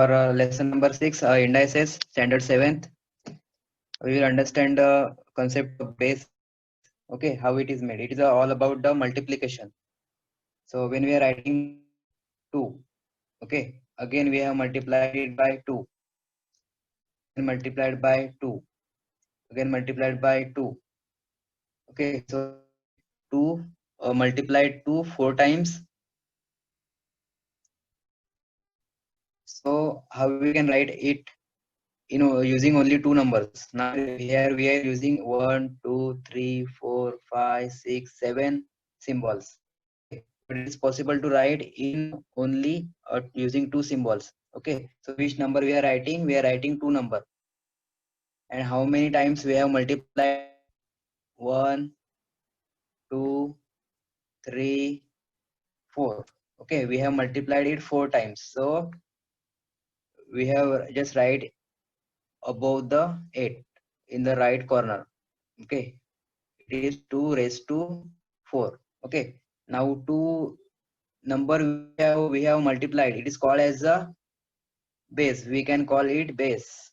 our lesson number 6, indices, standard 7th. We will understand the concept of base. Okay, how it is made. It is all about the multiplication. So when we are writing 2, okay, again we have multiplied it by 2, then multiplied by 2, again multiplied by 2. Okay, so 2 multiplied 2 4 times. So how we can write it, using only two numbers. Now here we are using 1 2 3 4 5 6 7 symbols. Okay, but it is possible to write in only using two symbols. Okay, so which number we are writing? We are writing two number. And how many times we have multiplied? 1 2 3 4. Okay, we have multiplied it 4 times. So we have just write above the 8 in the right corner. Okay, it is 2 raised to 4. Okay, now 2 number we have multiplied, it is called as a base. We can call it base.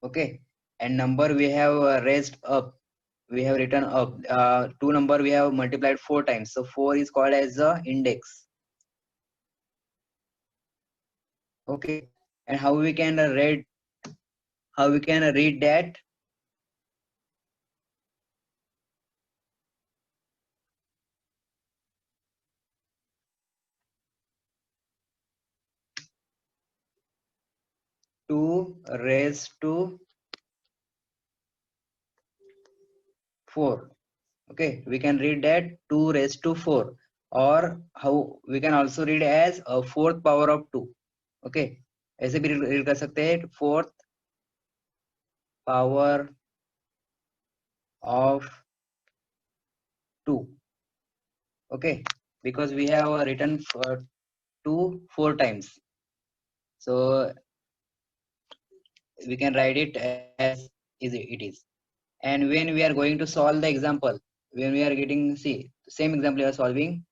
Okay, and number we have raised up, we have written up. Two number we have multiplied 4 times, so 4 is called as the index. Okay, and how we can read that? Two raised to 4. Okay, we can read that 2 raised to 4, or how we can also read as a fourth power of 2. Okay, ऐसे भी read कर सकते हैं, fourth power of 2. Okay, because we have written 2 4 times, so we can write it as it is. And when we are going to solve the example, when we are getting, see, same example we are solving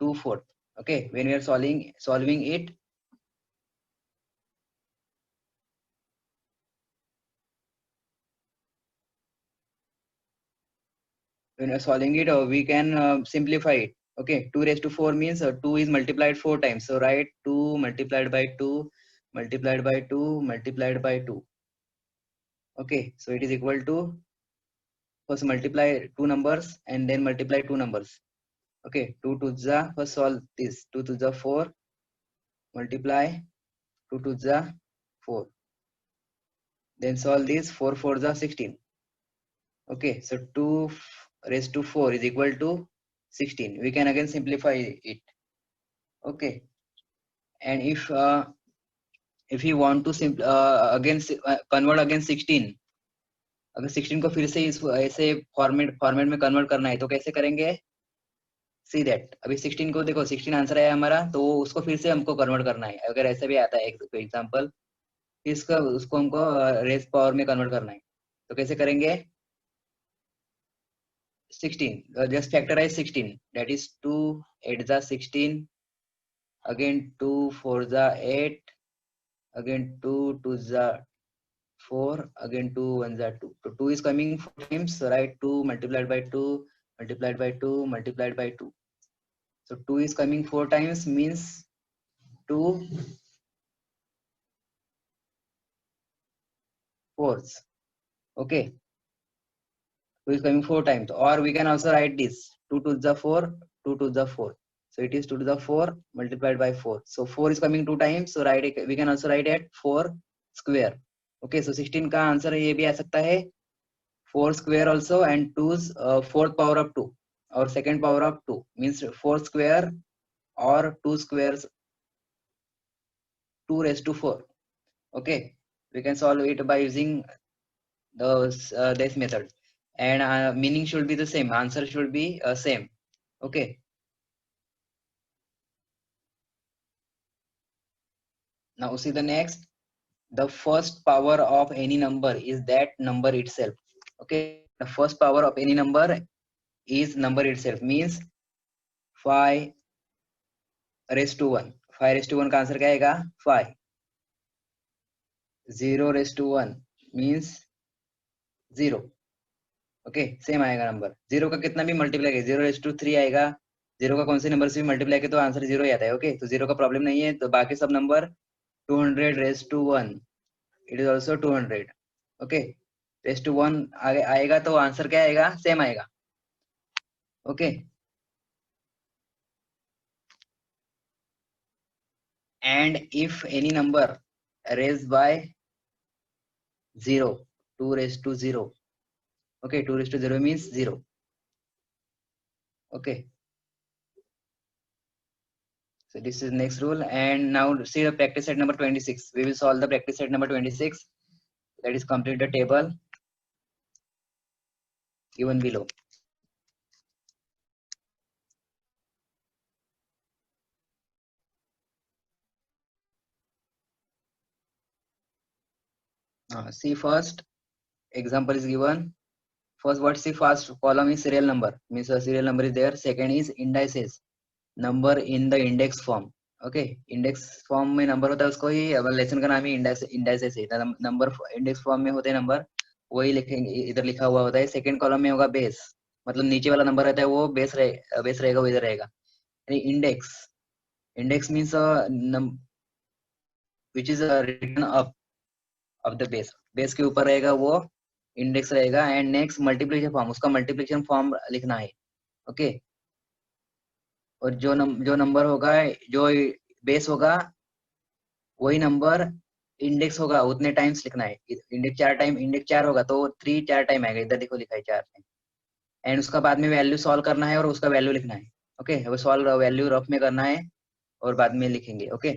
2 4. Okay, when we are solving it, when we are solving it, we can simplify it. Okay, 2 raised to 4 means 2 is multiplied 4 times, so write 2 multiplied by 2 multiplied by 2 multiplied by 2. Okay, so it is equal to, first multiply two numbers and then multiply two numbers. Okay, 2 to the, first solve this, 2 to the 4 multiply 2 to the 4, then solve this, 4 4 the 16. Okay, so 2 raised to 4 is equal to 16. We can again simplify it. Okay, and if you want to convert again 16, अगर 16 को फिर से इस ऐसे format में convert करना है तो कैसे करेंगे? सी दैट, अभी 16 को देखो, 16 आंसर है हमारा, तो उसको फिर से हमको कन्वर्ट करना है. अगर ऐसे भी आता है एग्जांपल, इसका उसको हमको रेस पावर में कन्वर्ट करना है, तो कैसे करेंगे? 16, just factorize 16, that is 2 8 the 16, again 2 4 the 8, again 2 2 the 4, again 2 1 the 2. So 2 is coming 4 times, so write 2 multiplied by 2 multiplied by 2 multiplied by 2. So 2 is coming 4 times means 2 fourths. Okay, 2 is coming 4 times, or we can also write this 2 to the 4 2 to the 4. So it is 2 to the 4 multiplied by 4. So 4 is coming 2 times, so we can also write it 4 square. Okay, so 16 का answer ये भी आ सकता है 4 square also, and 2's fourth power of 2 or second power of 2 means 4 square or 2 squares, 2 raised to 4. Okay, we can solve it by using this method, and meaning should be the same, answer should be same. Okay, now see the next. The first power of any number is that number itself. Okay, the first power of any number is number itself, means 5 raised to 1. 5:1 का answer क्या आएगा 5. 0:1 means 0. Okay same आएगा number. 0 का कितना भी multiply करें 0:3 आएगा. 0 का कौन से नंबर से भी मल्टीप्लाई करें तो आंसर 0 ही आता है. ओके तो 0 का प्रॉब्लम नहीं है. तो बाकी सब number 200:1 it is also 200. Okay raise to 1 आएगा तो आंसर क्या आएगा सेम आएगा. Okay and if any number raised by 0 2:0. Okay 2:0 means 0. Okay so this is next rule. And now see the practice set number 26. We will solve the practice set number 26, that is complete the table given below. See first example is given. First what's the first column is serial number, means a serial number is there. Second is indices, number in the index form. Okay index form में number होता है उसको ही lesson का नाम ही indexes है. Number index form में होते हैं नंबर वही लिखेंगे इधर लिखा हुआ होता है. सेकंड कॉलम में होगा बेस, मतलब नीचे वाला नंबर रहता है वो बेस रहेगा वो इधर रहेगा. Index index means which is written up of the base. Base के ऊपर रहेगा वो इंडेक्स रहेगा. एंड नेक्स्ट मल्टीप्लिकेशन फॉर्म, उसका मल्टीप्लिकेशन फॉर्म लिखना है. ओके और जो नंबर होगा जो बेस होगा वही नंबर इंडेक्स होगा उतने टाइम्स लिखना है. इंडेक्स 4 होगा तो 3 4 टाइम आएगा. इधर देखो लिखा है 4 टाइम. एंड उसका बाद में वैल्यू सॉल्व करना है और उसका वैल्यू लिखना है. ओके वो सॉल्व वैल्यू रफ में करना है और बाद में लिखेंगे. Okay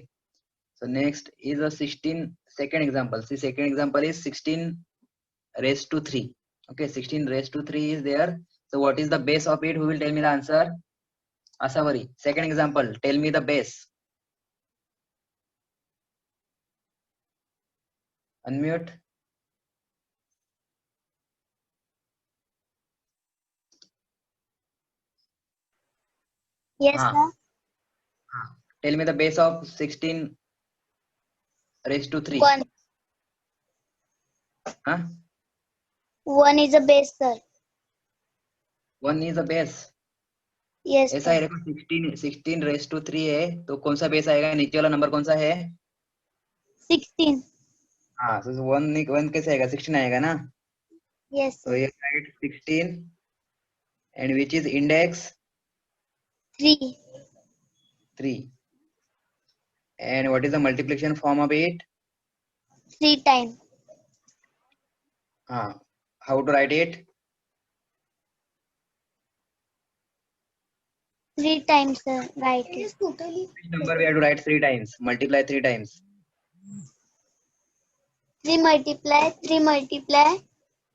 so next is a 16 second example. See second example is 16:3. Okay 16:3 is there. So what is the base of it? Who will tell me the answer? Asawari, second example, tell me the base. Unmute. Yes, sir. Tell me the base of 16:3. 1. Huh? 1 is a base, sir. 1 is a base. Yes, ऐसा है sir. देखो 16:3 है तो कौन सा base आएगा? नीचे वाला नंबर कौन सा है? 16. हाँ तो 1 कैसे आएगा? 16 आएगा ना. Yes, तो sir. ये right 16 and which is index 3. 3. And what is the multiplication form of it? 3 times. How to write it? 3 times, sir. Right. Which number we have to write 3 times? Multiply 3 times. 3 multiply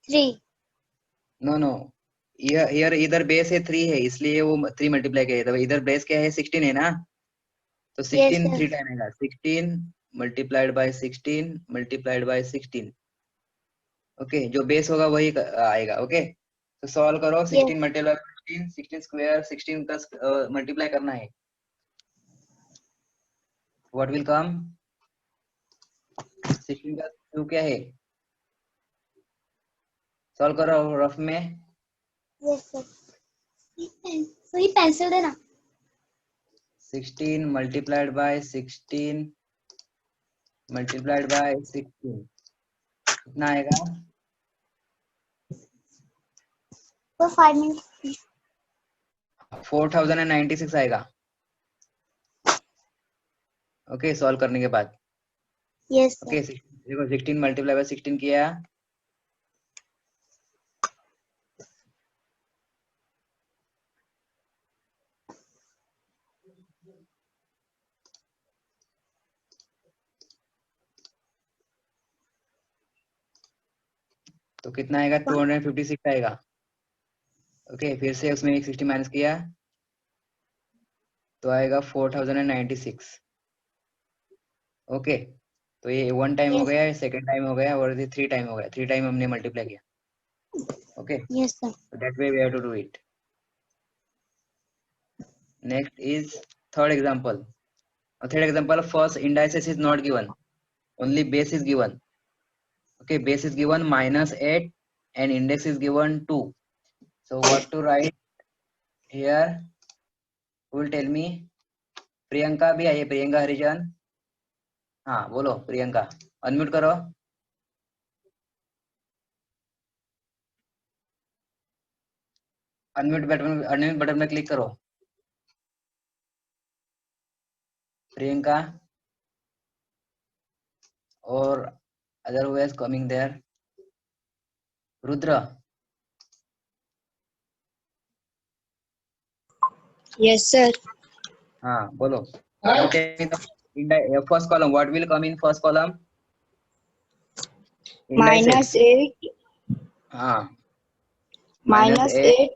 3. No. Here इधर base है 3 है इसलिए वो 3 multiply किया था. इधर base क्या है 16 है ना. तो 16 Yes, 3 टाइम आएगा. 16 multiplied by 16 multiplied by 16. Okay जो बेस होगा वही आएगा. ओके तो सॉल्व करो. 16 मल्टीप्लाई 16 16 स्क्वायर 16 का मल्टीप्लाई करना है. What will come? 16 का क्यू क्या है? सॉल्व करो रफ में. Yes, sir. So ये pencil देना. 16 multiplied by 16 multiplied by 16 कितना आएगा? For 5 minutes. 4096 आएगा. ओके सॉल्व करने के बाद. Yes, sir. ओके देखो 16 मल्टीप्लाई बाय 16 किया. तो कितना आएगा? 256 आएगा. ओके फिर से उसमें एक 60 माइनस किया तो आएगा 4096. ओके तो ये 1 टाइम हो Yes. गया, सेकंड टाइम हो गया और ये 3 टाइम हो गया. 3 टाइम हमने मल्टीप्लाई किया. Okay Yes, sir. that way we have to do it. Next is third example. Third example, first indices is not given, only base is given. Okay, base is given -8 and index is given 2. So what to write here? Who will tell me? Priyanka भी आइए, प्रियंका हरिजन. हाँ बोलो Priyanka, unmute करो. Unmute button में click करो. प्रियंका और other who is coming there? Rudra. Yes, sir. हाँ बोलो. First column, what will come in first column? Indices. -8. हाँ -8.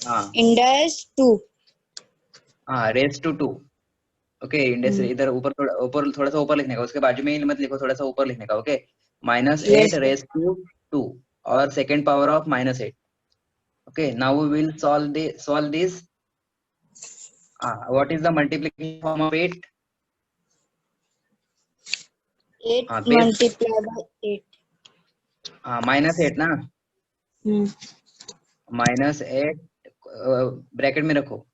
हाँ Index 2. हाँ रेस टू 2. ओके, इंडेक्स इधर ऊपर थोड़ा सा ऊपर लिखने का, उसके बाजू में ही मत लिखो, थोड़ा सा ऊपर लिखने का. ओके, -8 रेस टू 2 और second power of -8. Okay, now we will solve this. What is the multiplication form of 8? 8 base. multiplied by 8. -8 ना. -8 ब्रैकेट में रखो,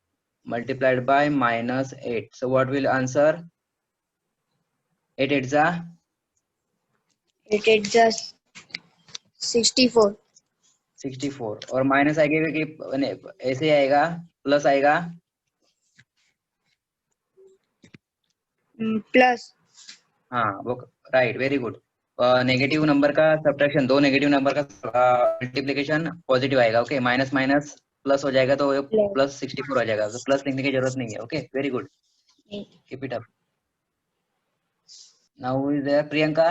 multiplied by -8. So what will answer? 8 8 8 8 just 64. 64 और माइनस आएगा कि ऐसे आएगा, प्लस आएगा. Plus. हाँ वो right, very good. Negative number का सब्ट्रैक्शन, दो नेगेटिव नंबर का मल्टीप्लिकेशन पॉजिटिव आएगा. ओके, माइनस माइनस प्लस हो जाएगा तो प्लस 64 हो जाएगा. तो प्लस लिखने की जरूरत नहीं है. Okay, very good, keep it up. Now is there Priyanka.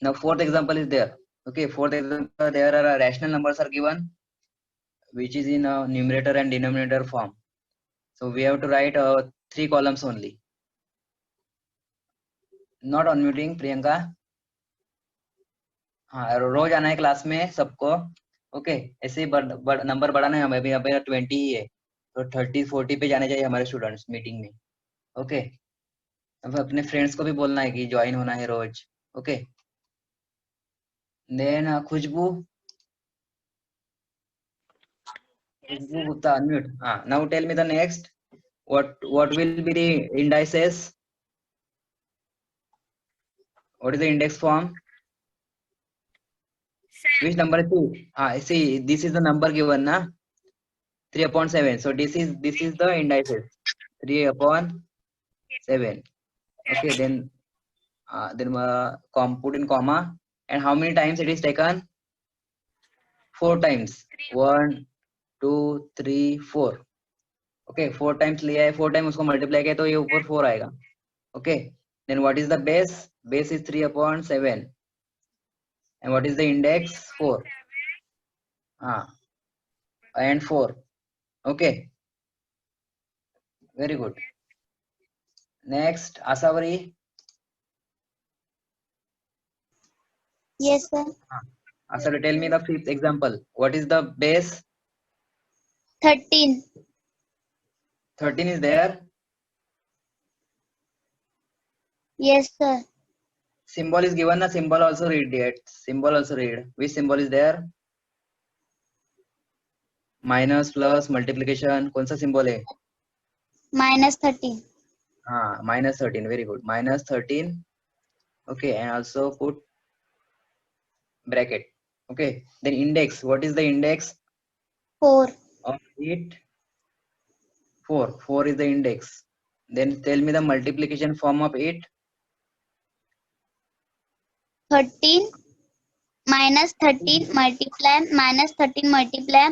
Now fourth example is there. Okay, fourth example, there are rational numbers are given which is in a numerator and denominator form. So we have to write 3 columns only. Not unmuting Priyanka. हाँ रोज आना है class में सबको. Okay, ऐसे ही number बढ़ाना है. हमें अभी 20 ही है, तो 30-40 पे जाने चाहिए हमारे स्टूडेंट्स मीटिंग में. ओके, अब अपने फ्रेंड्स को भी बोलना है कि ज्वाइन होना है रोज. Okay, then Khushboo Gupta, unmute. Now tell me the next. What will be the indices? What is the index form? Which number is 2? See, this is the number given, na? 3/7. So this is the indices. 3/7. Okay, then put in comma. And how many times it is taken? 4 times. 1, 2, 3, 4. Okay, 4 times लिया है, 4 times उसको multiply किया तो ये ऊपर 4 आएगा. Okay, then what is the base? Base is 3/7. And what is the index? 4. And 4. Okay, very good. Next, Asavari. Yes, sir. Asavari, tell me the fifth example. What is the base? 13. 13 is there. Yes, sir. Symbol is given. The symbol also read it. Symbol also read. Which symbol is there? Minus, plus, multiplication. कौन सा symbol है? -13. -13. Very good. -13. Okay, and also put bracket. Okay, then index. What is the index 4. of it? 4. 4 is the index. Then tell me the multiplication form of it. 13 -13 multiply -13 multiply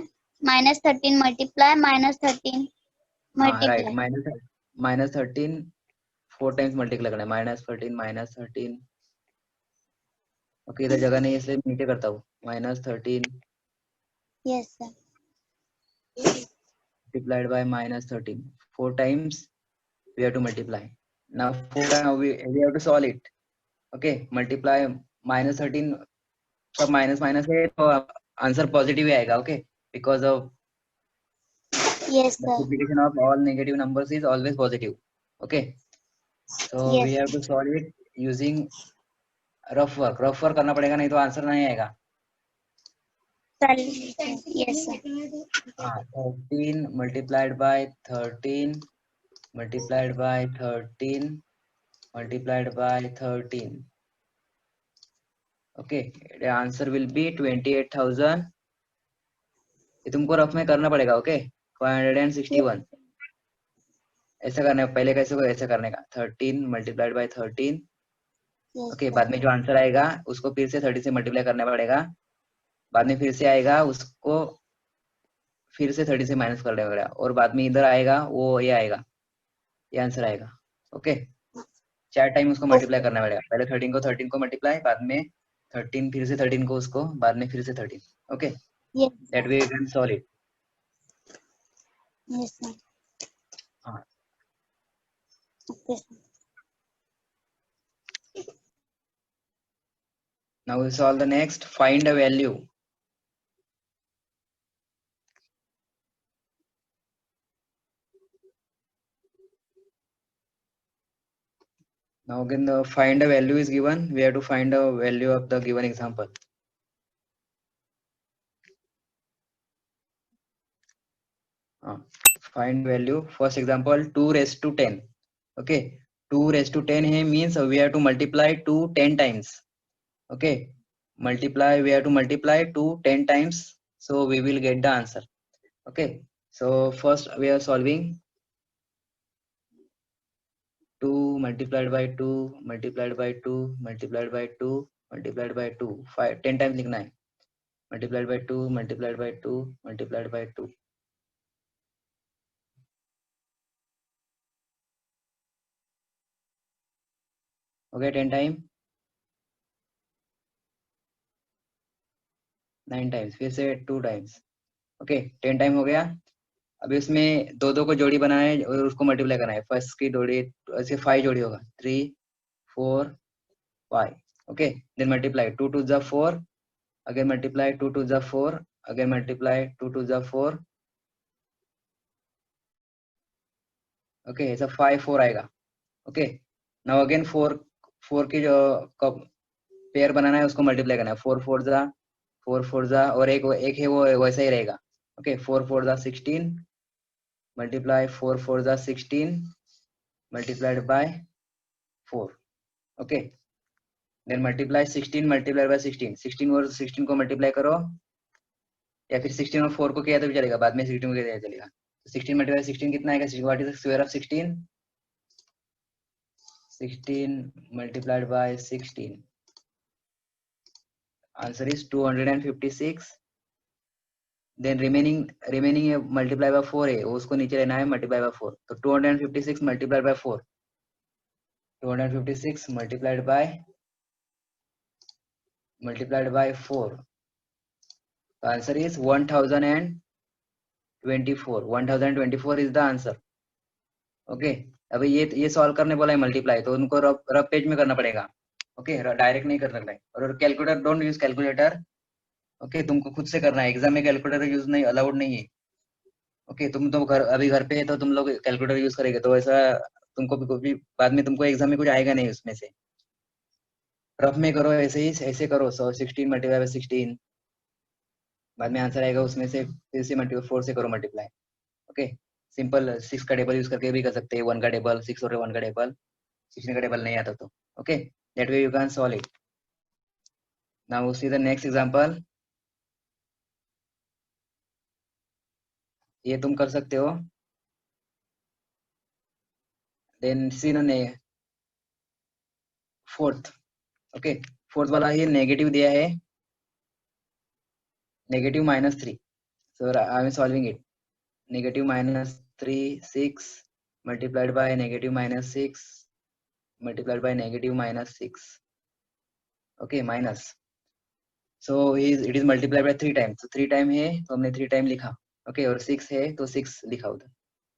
-13 multiply -13 multiply. Right. -13 4 times multiply करना है. -13. Okay, इधर जगह नहीं है इसलिए नीचे करता हूँ. -13 Yes, sir. multiplied by -13. 4 times we have to multiply. Now 4 times we have to solve it. Okay, multiply -13 सब माइनस है तो आंसर पॉजिटिव ही आएगा. Okay, because of Yes, sir. Multiplication of all negative numbers is always positive. Okay, so we Yes. have to solve it using rough work. Rough work करना पड़ेगा, नहीं तो answer नहीं आएगा. Yes, sir. 13 multiplied by 13 multiplied by 13 multiplied by 13. Okay, the answer will be 28,000. ये तुमको rough में करना पड़ेगा. ओके, 561 ऐसा करना है. पहले कैसे को ऐसा करने का, 13 multiplied by 13. Yes, okay, sir. बाद में जो आंसर आएगा उसको फिर से 30 से मल्टीप्लाई करना पड़ेगा. बाद में फिर से आएगा, उसको फिर से 30 से माइनस करना पड़ेगा, और बाद में इधर आएगा वो ये आएगा, ये आंसर आएगा. ओके, 4 टाइम उसको मल्टीप्लाई करना पड़ेगा. पहले 13 को मल्टीप्लाई, बाद में 13 फिर से 13 को उसको, बाद में फिर से 13. Okay, Yes, that sir. Way you can solve it. Yes, sir. हाँ, Okay, sir. now we solve the next. Find a value. Now again the find a value is given. We have to find a value of the given example. Find value. First example, 2 raised to 10. Okay, 2 raised to 10 here means we have to multiply 2 10 times. Okay, multiply, we have to multiply 2 10 times, so we will get the answer. Okay, so first we are solving 2 multiplied by 2 multiplied by 2 multiplied by 2 multiplied by 2, 5 10 times लिखना है. Multiplied by 2 multiplied by 2 multiplied by 2. Okay, 10 time 9 times, फिर से 2 times. Okay, 10 time हो गया. अभी उसमें दो दो को जोड़ी बनाना है और उसको मल्टीप्लाई करना है. फर्स्ट की जोड़ी ऐसे 5 जोड़ी होगा, 3 4 5. ओके, देन मल्टीप्लाई 2 2 जा 4, अगेन मल्टीप्लाई 2 2 जा 4, अगेन मल्टीप्लाई 2 2 जा 4. ओके, ऐसा 5 4 आएगा. ओके, नाउ अगेन 4 की जो पेयर बनाना है उसको मल्टीप्लाई करना है. 4 4 जा और एक है वो वैसा ही रहेगा. ओके, 4 4 जा 16 मल्टीप्लाई 4 4 जा 16 multiplied by 4. Okay, then multiply 16 multiplied by 16. 16 और 16 को मल्टीप्लाई करो, या फिर 16 और 4 को किया तो भी चलेगा, बाद में 16 को किया तो चलेगा. 16 मल्टीप्लाई 16 कितना आएगा? What is the square of 16? 16 multiplied by 16. Answer is 256. Then remaining multiply by 4 है, उसको नीचे लेना है multiply by 4. तो 256 multiplied by 4. 256 multiplied by 4. The answer is 1024. 1024 is the answer. Okay, अभी ये सॉल्व करने बोला है मल्टीप्लाई, तो उनको रफ पेज में करना पड़ेगा. ओके, डायरेक्ट नहीं कर सकता है. और calculator, don't use calculator. Okay, तुमको खुद से करना है. एग्जाम में कैलकुलेटर यूज नहीं, अलाउड नहीं है. ओके, तुम तो अभी घर पे है तो तुम लोग कैलकुलेटर यूज करेंगे, तो ऐसा तुमको भी बाद में तुमको एग्जाम में कुछ आएगा नहीं उसमें से. रफ में करो, ऐसे करो. 16 मल्टीप्लाई बाय 16, बाद में आंसर आएगा, उसमें से फिर से 4 से करो मल्टीप्लाई. ओके, सिंपल 6 का टेबल यूज करके भी कर सकते हैं. 1 का टेबल, 6 और 1 का टेबल, 16 का टेबल नहीं आता तो. Okay, that way you can solve it. Now see the next example. ये तुम कर सकते हो. देन सी ने फोर्थ. ओके, फोर्थ वाला ये नेगेटिव दिया है, negative -3. So I am solving it. Negative -3 6 multiplied by negative -6 multiplied by negative -6. Okay, minus. So it is multiplied by 3 times. So 3 time है तो हमने 3 टाइम लिखा. Okay, और 6 है तो 6 लिखा उधर.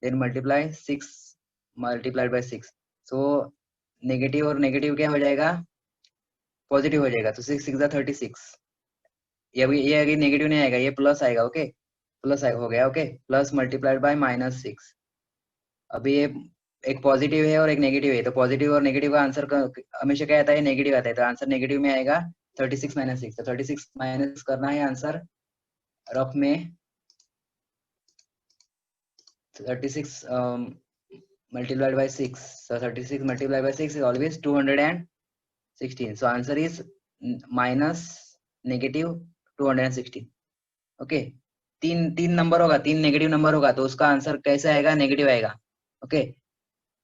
Then multiply 6 multiplied by 6. So negative और नेगेटिव क्या हो जाएगा? पॉजिटिव हो जाएगा. तो 6 6 36. ये अभी नेगेटिव नहीं आएगा, ये प्लस आएगा. ओके, प्लस हो गया, ओके, प्लस मल्टीप्लाइड बाय -6। अभी ये एक पॉजिटिव है और एक नेगेटिव है, तो पॉजिटिव और नेगेटिव का आंसर हमेशा क्या आता है, नेगेटिव आता है, तो आंसर नेगेटिव में आएगा 36 - 6। तो 36 माइनस करना है आंसर रफ में, 36 multiplied by 6, so 36 multiplied by 6 is always 216, so answer is minus negative 216। Okay, तीन तीन नंबर होगा, तीन नेगेटिव नंबर होगा, तो उसका आंसर कैसे आएगा, नेगेटिव आएगा। ओके,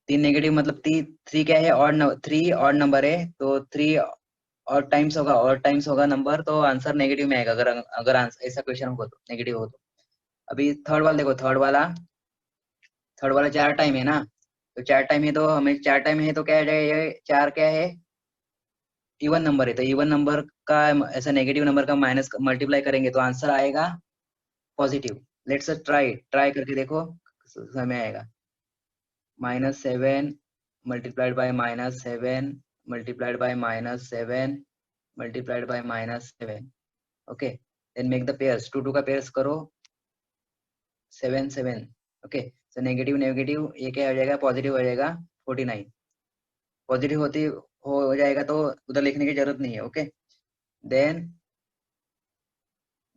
तीन नेगेटिव मतलब थ्री क्या है, ऑड, थ्री ऑड नंबर है, तो थ्री और टाइम्स होगा, और टाइम्स होगा नंबर, तो आंसर नेगेटिव में आएगा, अगर अगर ऐसा क्वेश्चन होगा तो नेगेटिव हो तो। अभी थर्ड वाला देखो, थर्ड वाला 4 टाइम है ना, तो 4 टाइम है, तो हमें 4 टाइम है तो क्या है, ये 4 क्या है, इवन नंबर है, तो इवन नंबर का ऐसा नेगेटिव नंबर का माइनस मल्टीप्लाई करेंगे तो आंसर आएगा पॉजिटिव। लेट्स ट्राई करके देखो, समय आएगा -7 multiplied by -7 multiplied by -7 multiplied by -7। Okay, then make the pairs, 2 का पेयर्स करो, 7 7। ओके, तो नेगेटिव नेगेटिव ये क्या हो जाएगा, पॉजिटिव हो जाएगा 49। पॉजिटिव होती हो जाएगा तो उधर लिखने की जरूरत नहीं है। Okay, then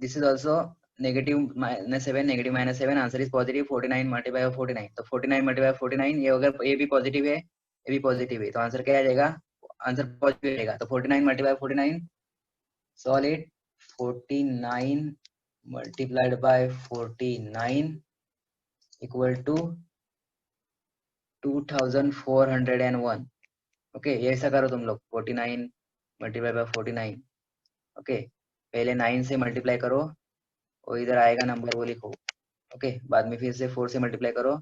this is also negative -7 negative -7, answer is positive 49 multiply by 49, तो 49 मल्टीप्लाई बाय 49, ये अगर ये भी पॉजिटिव है, ये भी पॉजिटिव है, तो आंसर क्या आ जाएगा, आंसर पॉजिटिव रहेगा। तो 49 multiply 49, solid 49 multiplied by 49 equal to 2401। Okay, ये ऐसा करो तुम लोग, 49 मल्टीप्लाई बाय 49। ओके, पहले 9 से मल्टीप्लाई करो, और इधर आएगा नंबर वो लिखो। ओके, बाद में फिर से 4 से मल्टीप्लाई करो,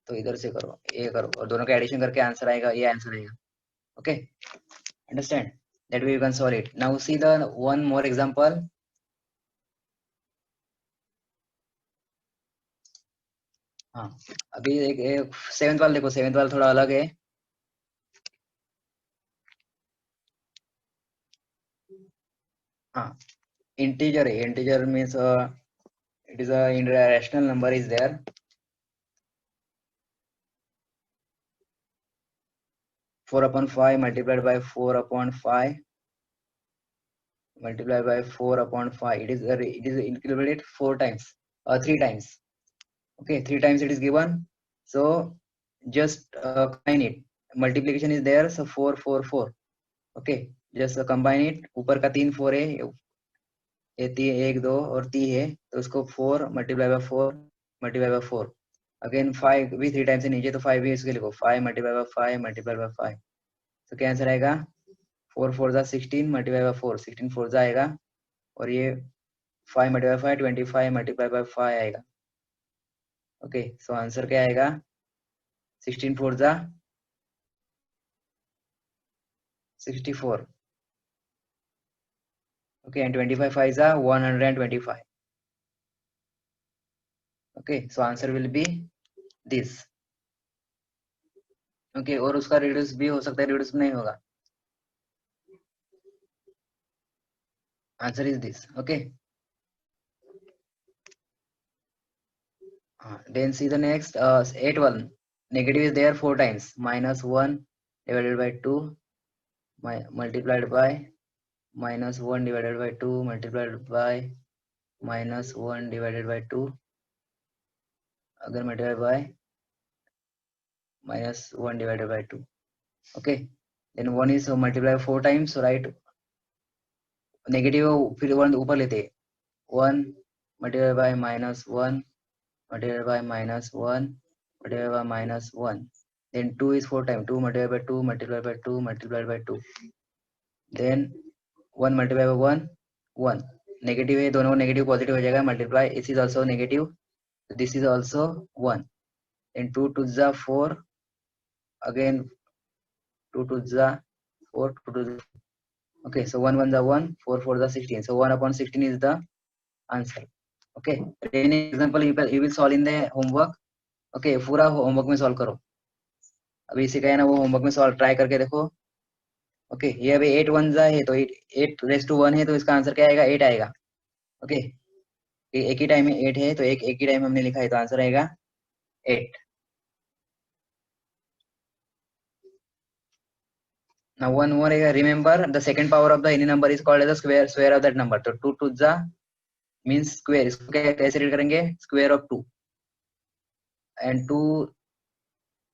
तो इधर से करो, ये करो, और दोनों का एडिशन करके आंसर आएगा, ये आंसर आएगा। Okay, understand that way you can solve it. Now see the one more example. हाँ, अभी एक सेवेंथ वाला देखो, सेवेंथ वाला थोड़ा अलग है। हाँ, इंटीजर है, integer means it is a rational number is there, 4/5 multiplied by 4/5 multiplied by 4/5, it is included 4 times, 3 times. Okay, 3 times it is given, so just combine it, multiplication is there, so 4 4 4। okay, just combine it, ऊपर का 3 4 है, ये 1 2 और 3 है, तो उसको 4 multiplied by 4 multiplied by 4, again 5 भी 3 times से नीचे, तो 5 भी इसके लिखो, 5 multiplied by 5 multiplied by 5, तो क्या आंसर आएगा, 4 4 जा 16 मल्टीप्लाई बाय 4, 16 4 जा आएगा, और ये 5 मल्टीप्लाई बाय 5 25 मल्टीप्लाई बाय 5 आएगा। ओके, सो आंसर क्या आएगा, 16 4 जा 64। ओके, एंड 25 5 जा 125। Okay, so answer will be this. Okay, और उसका रिड्यूस भी हो सकता है, रिड्यूस नहीं होगा, answer is this. Okay, then see the next 8 1, negative is there 4 times, -1 divided by 2 multiplied by -1 divided by 2 multiplied by -1 divided by 2, अगर multiplied by -1 divided by 2। okay, then 1 is multiplied 4 times, so right negative फिर 1 ऊपर लेते, 1 multiplied by -1 multiplied by -1 multiplied by -1, then 2 is 4 times, 2 multiplied by 2 multiplied by 2 multiplied by 2, then 1 multiplied by 1 1, negative है, दोनों negative positive हो जाएगा, multiply इस is also negative, this is also 1, then 2 2 जा 4, again 2 2 जा 4 2 2 जा, okay, so 1 1 जा 1 4 4 जा 16, so 1/16 is the answer। okay, then example you will solve in the homework। okay, पूरा होमवर्क में सॉल्व करो, अभी इसी का है ना, वो होमवर्क में सॉल्व ट्राई करके देखो। ओके, ये अभी 8 1 जा है, तो 8 8 रेज़ टू 1 है, तो इसका आंसर क्या आएगा, 8 आएगा। ओके, एक ही टाइम में 8 है तो एक ही टाइम हमने लिखा है तो आंसर आएगा 8. Now one more, remember the second power of the any number is called as the square of that number. तो 2 to the means square. इसको कैसे रीड करेंगे? Square of 2. And 2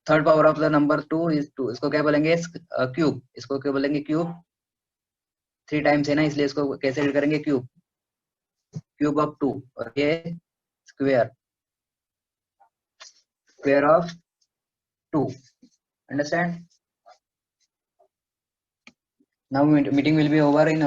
third power of the number 2 is 2. इसको क्या बोलेंगे? Cube. इसको क्या बोलेंगे? क्यूब. 3 टाइम्स है ना, इसलिए इसको कैसे रीड करेंगे? क्यूब. Cube of 2. और ये square. Square of 2. Understand? Now meeting will be over in